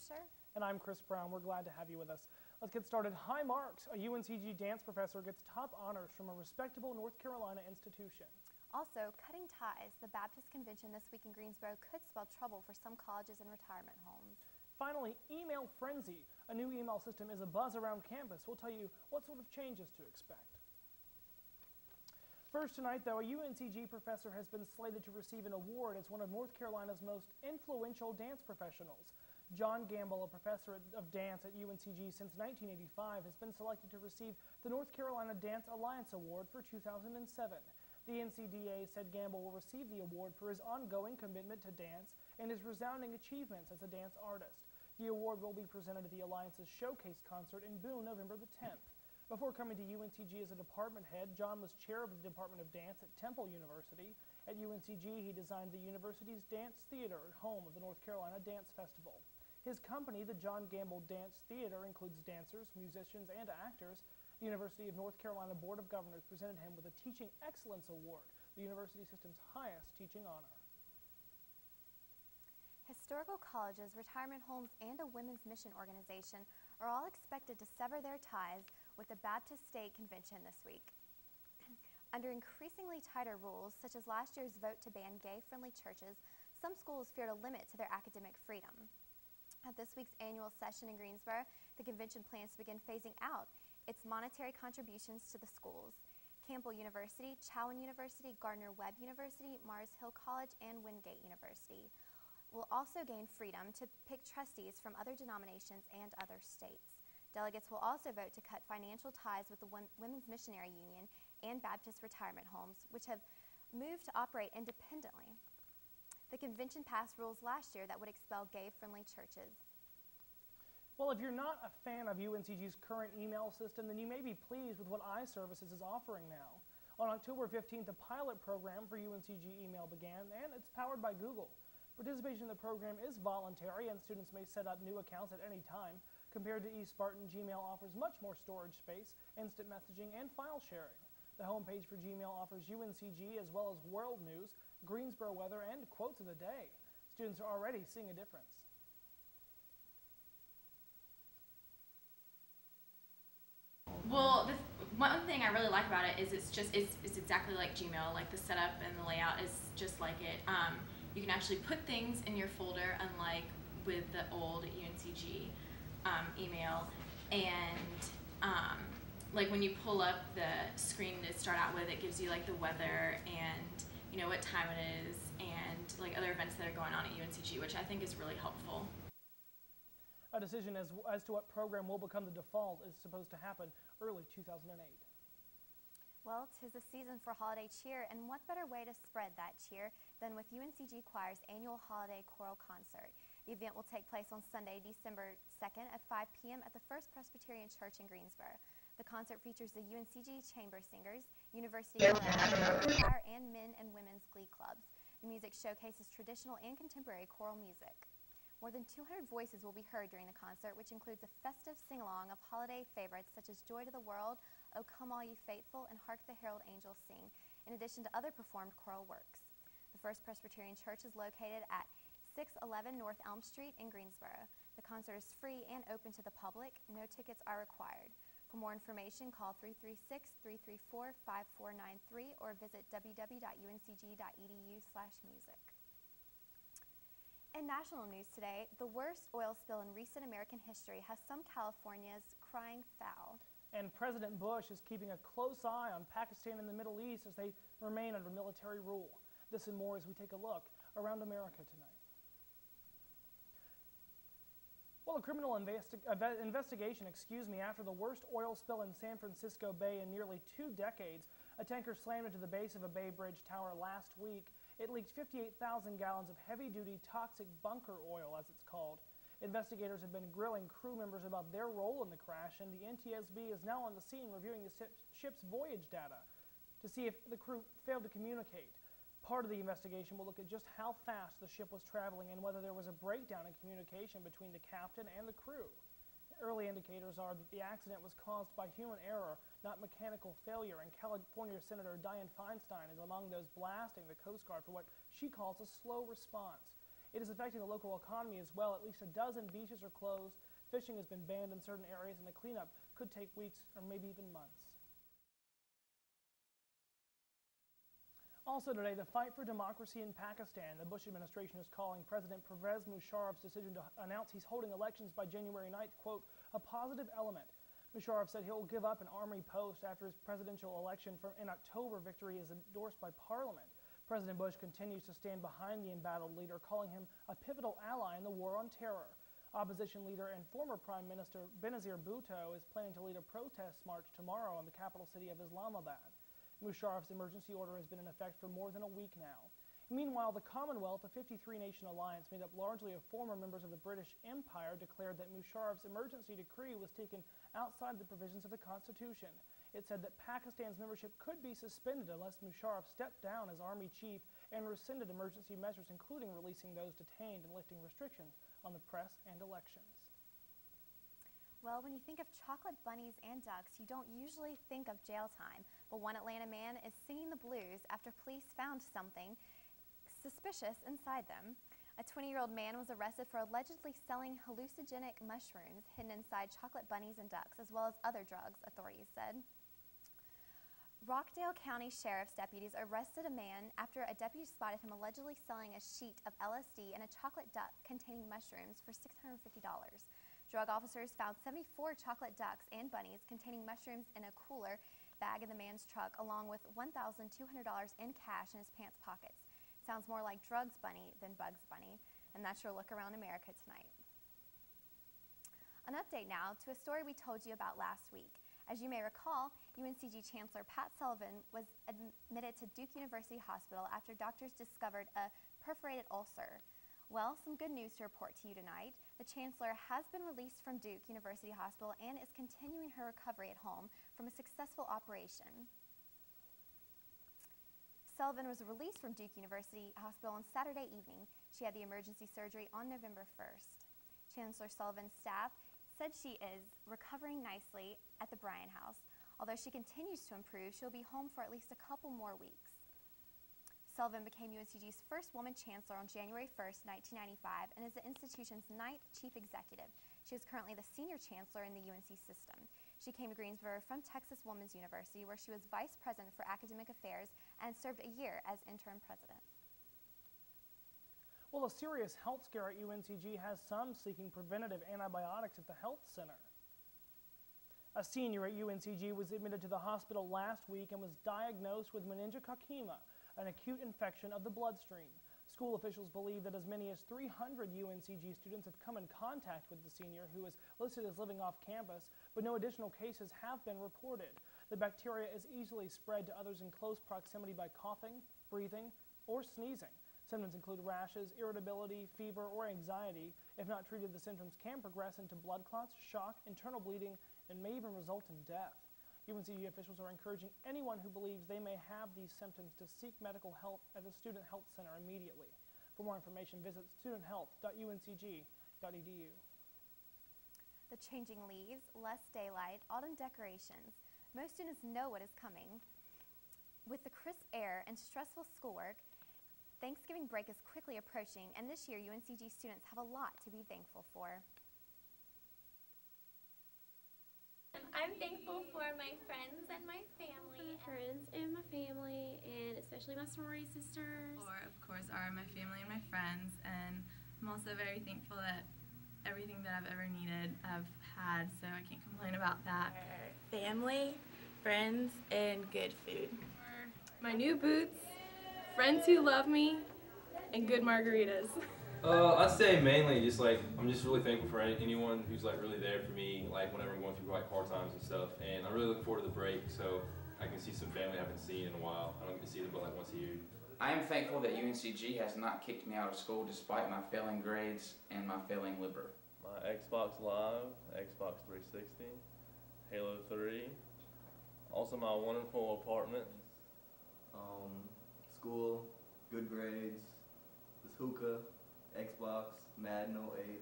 Liebscher. And I'm Chris Brown. We're glad to have you with us. Let's get started. High marks. A UNCG dance professor gets top honors from a respectable North Carolina institution. Also, cutting ties. The Baptist Convention this week in Greensboro could spell trouble for some colleges and retirement homes. Finally, email frenzy. A new email system is a buzz around campus. We'll tell you what sort of changes to expect. First tonight, though, a UNCG professor has been slated to receive an award as one of North Carolina's most influential dance professionals. John Gamble, a professor of dance at UNCG since 1985, has been selected to receive the North Carolina Dance Alliance Award for 2007. The NCDA said Gamble will receive the award for his ongoing commitment to dance and his resounding achievements as a dance artist. The award will be presented at the Alliance's Showcase concert in Boone, November the 10th. Before coming to UNCG as a department head, John was chair of the Department of Dance at Temple University. At UNCG, he designed the university's dance theater, home of the North Carolina Dance Festival. His company, the John Gamble Dance Theater, includes dancers, musicians, and actors. The University of North Carolina Board of Governors presented him with a Teaching Excellence Award, the university system's highest teaching honor. Historical colleges, retirement homes, and a women's mission organization are all expected to sever their ties with the Baptist State Convention this week. Under increasingly tighter rules, such as last year's vote to ban gay-friendly churches, some schools feared a limit to their academic freedom. At this week's annual session in Greensboro, the convention plans to begin phasing out its monetary contributions to the schools. Campbell University, Chowan University, Gardner-Webb University, Mars Hill College, and Wingate University will also gain freedom to pick trustees from other denominations and other states. Delegates will also vote to cut financial ties with the Women's Missionary Union and Baptist retirement homes, which have moved to operate independently. The convention passed rules last year that would expel gay-friendly churches. Well, if you're not a fan of UNCG's current email system, then you may be pleased with what iServices is offering now. On October 15th, a pilot program for UNCG email began, and it's powered by Google. Participation in the program is voluntary, and students may set up new accounts at any time. Compared to eSpartan, Gmail offers much more storage space, instant messaging, and file sharing. The homepage for Gmail offers UNCG as well as world news, Greensboro weather, and quotes of the day. Students are already seeing a difference. Well, one thing I really like about it is it's exactly like Gmail. Like the setup and the layout is just like it. You can actually put things in your folder, unlike with the old UNCG email. And like when you pull up the screen to start out with, it gives you like the weather and you know what time it is and like other events that are going on at UNCG, which I think is really helpful. A decision as to what program will become the default is supposed to happen early 2008. Well, 'tis the season for holiday cheer, and what better way to spread that cheer than with UNCG Choir's annual holiday choral concert. The event will take place on Sunday, December 2nd at 5 p.m. at the First Presbyterian Church in Greensboro. The concert features the UNCG Chamber Singers, University Choir, and men and women's glee clubs. The music showcases traditional and contemporary choral music. More than 200 voices will be heard during the concert, which includes a festive sing-along of holiday favorites such as Joy to the World, O Come All Ye Faithful, and Hark the Herald Angels Sing, in addition to other performed choral works. The First Presbyterian Church is located at 611 North Elm Street in Greensboro. The concert is free and open to the public. No tickets are required. For more information, call 336-334-5493 or visit www.uncg.edu/music. In national news today, the worst oil spill in recent American history has some Californians crying foul. And President Bush is keeping a close eye on Pakistan and the Middle East as they remain under military rule. This and more as we take a look around America tonight. Well, a criminal investigation, after the worst oil spill in San Francisco Bay in nearly 2 decades. A tanker slammed into the base of a Bay Bridge tower last week. It leaked 58,000 gallons of heavy-duty toxic bunker oil, as it's called. Investigators have been grilling crew members about their role in the crash, and the NTSB is now on the scene reviewing the ship's voyage data to see if the crew failed to communicate. Part of the investigation will look at just how fast the ship was traveling and whether there was a breakdown in communication between the captain and the crew. Early indicators are that the accident was caused by human error, not mechanical failure, and California Senator Dianne Feinstein is among those blasting the Coast Guard for what she calls a slow response. It is affecting the local economy as well. At least a dozen beaches are closed. Fishing has been banned in certain areas, and the cleanup could take weeks or maybe even months. Also today, the fight for democracy in Pakistan. The Bush administration is calling President Pervez Musharraf's decision to announce he's holding elections by January 9th, quote, a positive element. Musharraf said he'll give up an army post after his presidential election in October victory is endorsed by Parliament. President Bush continues to stand behind the embattled leader, calling him a pivotal ally in the war on terror. Opposition leader and former Prime Minister Benazir Bhutto is planning to lead a protest march tomorrow in the capital city of Islamabad. Musharraf's emergency order has been in effect for more than a week now. Meanwhile, the Commonwealth, a 53-nation alliance made up largely of former members of the British Empire, declared that Musharraf's emergency decree was taken outside the provisions of the Constitution. It said that Pakistan's membership could be suspended unless Musharraf stepped down as army chief and rescinded emergency measures, including releasing those detained and lifting restrictions on the press and elections. Well, when you think of chocolate bunnies and ducks, you don't usually think of jail time. But one Atlanta man is singing the blues after police found something suspicious inside them. A 20-year-old man was arrested for allegedly selling hallucinogenic mushrooms hidden inside chocolate bunnies and ducks, as well as other drugs, authorities said. Rockdale County Sheriff's deputies arrested a man after a deputy spotted him allegedly selling a sheet of LSD and a chocolate duck containing mushrooms for $650. Drug officers found 74 chocolate ducks and bunnies containing mushrooms in a cooler bag in the man's truck, along with $1,200 in cash in his pants pockets. Sounds more like Drugs Bunny than Bugs Bunny, and that's your look around America tonight. An update now to a story we told you about last week. As you may recall, UNCG Chancellor Pat Sullivan was admitted to Duke University Hospital after doctors discovered a perforated ulcer. Well, some good news to report to you tonight. The Chancellor has been released from Duke University Hospital and is continuing her recovery at home from a successful operation. Sullivan was released from Duke University Hospital on Saturday evening. She had the emergency surgery on November 1st. Chancellor Sullivan's staff said she is recovering nicely at the Bryan House. Although she continues to improve, she'll be home for at least a couple more weeks. Sullivan became UNCG's first woman chancellor on January 1st, 1995, and is the institution's 9th chief executive. She is currently the senior chancellor in the UNC system. She came to Greensboro from Texas Women's University, where she was vice president for academic affairs and served a year as interim president. Well, a serious health scare at UNCG has some seeking preventative antibiotics at the health center. A senior at UNCG was admitted to the hospital last week and was diagnosed with meningococcema, an acute infection of the bloodstream. School officials believe that as many as 300 UNCG students have come in contact with the senior, who is listed as living off campus, but no additional cases have been reported. The bacteria is easily spread to others in close proximity by coughing, breathing, or sneezing. Symptoms include rashes, irritability, fever, or anxiety. If not treated, the symptoms can progress into blood clots, shock, internal bleeding, and may even result in death. UNCG officials are encouraging anyone who believes they may have these symptoms to seek medical help at the Student Health Center immediately. For more information, visit studenthealth.uncg.edu. The changing leaves, less daylight, autumn decorations. Most students know what is coming. With the crisp air and stressful schoolwork, Thanksgiving break is quickly approaching, and this year UNCG students have a lot to be thankful for. I'm thankful for my friends and my family. My friends and my family, and especially my sorority sisters. Or, of course, are my family and my friends, and I'm also very thankful that everything that I've ever needed I've had, so I can't complain about that. Family, friends, and good food. My new boots, friends who love me, and good margaritas. I'd say mainly just I'm just really thankful for anyone who's really there for me, whenever I'm going through hard times and stuff. And I'm really looking forward to the break so I can see some family I haven't seen in a while. I don't get to see them but once a year. I am thankful that UNCG has not kicked me out of school despite my failing grades and my failing liver. My Xbox Live, Xbox 360, Halo 3, also my wonderful apartment. School, good grades, this hookah, Xbox, Madden 08.